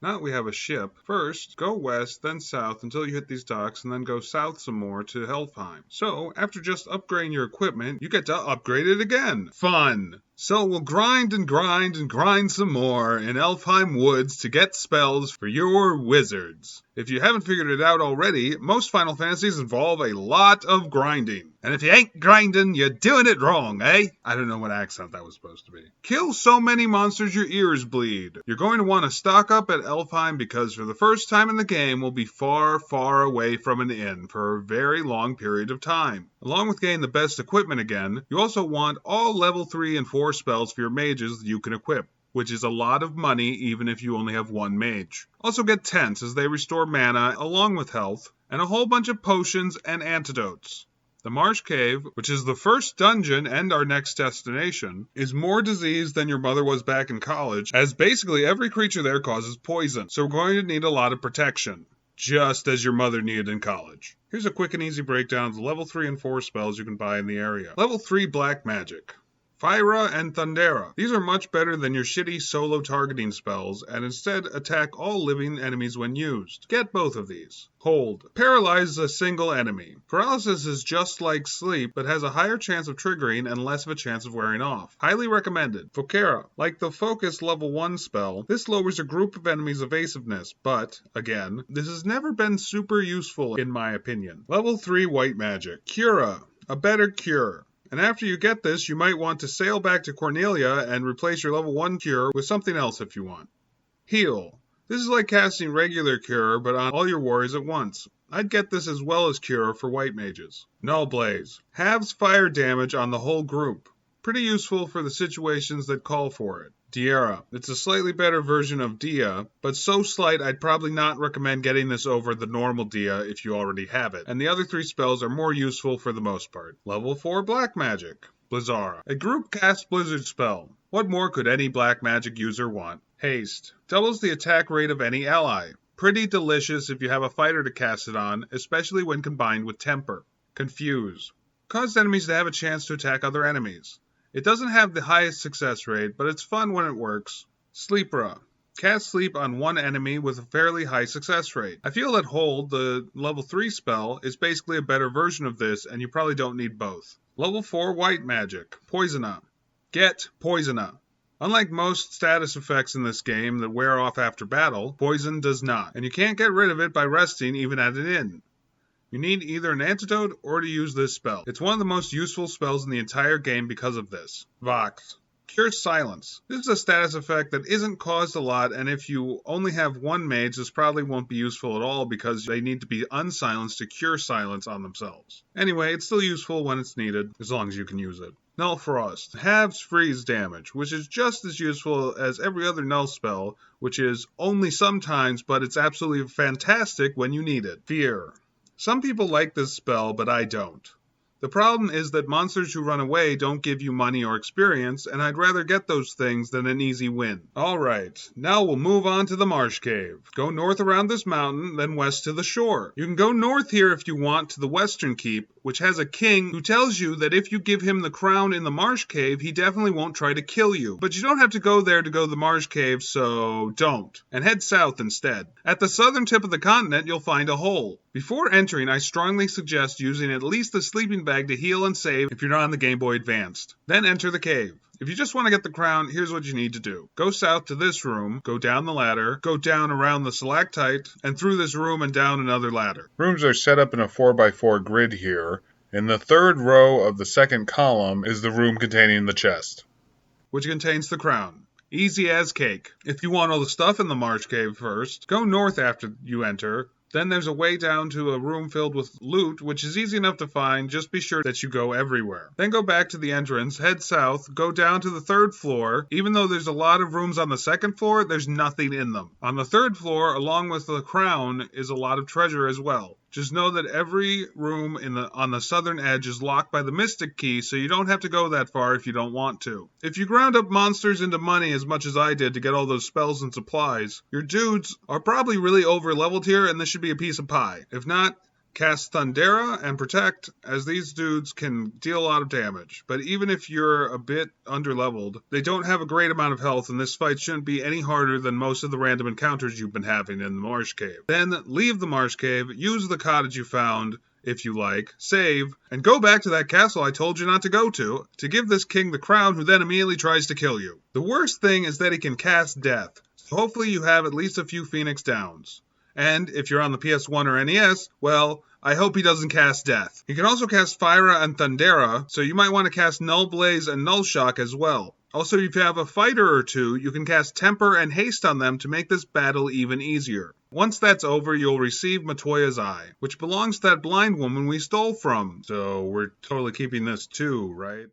Now that we have a ship, first, go west, then south until you hit these docks, and then go south some more to Elfheim. So, after just upgrading your equipment, you get to upgrade it again. Fun! So we'll grind and grind and grind some more in Elfheim Woods to get spells for your wizards. If you haven't figured it out already, most Final Fantasies involve a lot of grinding. And if you ain't grinding, you're doing it wrong, eh? I don't know what accent that was supposed to be. Kill so many monsters your ears bleed. You're going to want to stock up at Elfheim because for the first time in the game, we'll be far, far away from an inn for a very long period of time. Along with getting the best equipment again, you also want all level 3 and 4 spells for your mages that you can equip, which is a lot of money even if you only have one mage. Also get tents as they restore mana along with health, and a whole bunch of potions and antidotes. The Marsh Cave, which is the first dungeon and our next destination, is more diseased than your mother was back in college, as basically every creature there causes poison, so we're going to need a lot of protection, just as your mother needed in college. Here's a quick and easy breakdown of the level 3 and 4 spells you can buy in the area. Level 3 Black Magic. Fyra and Thundera. These are much better than your shitty solo targeting spells, and instead attack all living enemies when used. Get both of these. Hold. Paralyze a single enemy. Paralysis is just like sleep, but has a higher chance of triggering and less of a chance of wearing off. Highly recommended. Fokera. Like the Focus level 1 spell, this lowers a group of enemies' evasiveness, but, again, this has never been super useful in my opinion. Level 3 White Magic. Cura. A better cure. And after you get this, you might want to sail back to Cornelia and replace your level 1 cure with something else if you want. Heal. This is like casting regular cure, but on all your warriors at once. I'd get this as well as cure for white mages. Null Blaze. Halves fire damage on the whole group. Pretty useful for the situations that call for it. Diera. It's a slightly better version of Dia, but so slight I'd probably not recommend getting this over the normal Dia if you already have it, and the other 3 spells are more useful for the most part. Level 4 Black Magic. Blizzara. A group cast blizzard spell. What more could any black magic user want? Haste. Doubles the attack rate of any ally. Pretty delicious if you have a fighter to cast it on, especially when combined with Temper. Confuse. Cause enemies to have a chance to attack other enemies. It doesn't have the highest success rate, but it's fun when it works. Sleepra. Cast Sleep on one enemy with a fairly high success rate. I feel that Hold, the level 3 spell, is basically a better version of this, and you probably don't need both. Level 4 White Magic. Poisona. Get Poisona. Unlike most status effects in this game that wear off after battle, Poison does not, and you can't get rid of it by resting even at an inn. You need either an antidote or to use this spell. It's one of the most useful spells in the entire game because of this. Vox. Cure Silence. This is a status effect that isn't caused a lot, and if you only have one mage, this probably won't be useful at all because they need to be unsilenced to cure silence on themselves. Anyway, it's still useful when it's needed, as long as you can use it. Null Frost. Halves freeze damage, which is just as useful as every other Null spell, which is only sometimes, but it's absolutely fantastic when you need it. Fear. Some people like this spell, but I don't. The problem is that monsters who run away don't give you money or experience, and I'd rather get those things than an easy win. Alright, now we'll move on to the Marsh Cave. Go north around this mountain, then west to the shore. You can go north here if you want to the Western Keep, which has a king who tells you that if you give him the crown in the Marsh Cave, he definitely won't try to kill you. But you don't have to go there to go to the Marsh Cave, so don't. And head south instead. At the southern tip of the continent, you'll find a hole. Before entering, I strongly suggest using at least a sleeping bag to heal and save if you're not on the Game Boy Advanced. Then enter the cave. If you just want to get the crown, here's what you need to do. Go south to this room, go down the ladder, go down around the stalactite, and through this room and down another ladder. Rooms are set up in a 4x4 grid here. In the third row of the second column is the room containing the chest, which contains the crown. Easy as cake. If you want all the stuff in the Marsh Cave first, go north after you enter. Then there's a way down to a room filled with loot, which is easy enough to find, just be sure that you go everywhere. Then go back to the entrance, head south, go down to the 3rd floor. Even though there's a lot of rooms on the 2nd floor, there's nothing in them. On the 3rd floor, along with the crown, is a lot of treasure as well. Just know that every room on the southern edge is locked by the Mystic Key, so you don't have to go that far if you don't want to. If you ground up monsters into money as much as I did to get all those spells and supplies, your dudes are probably really over-leveled here, and this should be a piece of pie. If not, Cast Thundera and Protect, as these dudes can deal a lot of damage. But even if you're a bit underleveled, they don't have a great amount of health, and this fight shouldn't be any harder than most of the random encounters you've been having in the Marsh Cave. Then leave the Marsh Cave, use the cottage you found, if you like, save, and go back to that castle I told you not to go to give this king the crown, who then immediately tries to kill you. The worst thing is that he can cast Death, so hopefully you have at least a few Phoenix Downs. And if you're on the PS1 or NES, well, I hope he doesn't cast Death. He can also cast Fyra and Thundera, so you might want to cast Null Blaze and Null Shock as well. Also, if you have a fighter or two, you can cast Temper and Haste on them to make this battle even easier. Once that's over, you'll receive Motoya's Eye, which belongs to that blind woman we stole from. So we're totally keeping this too, right?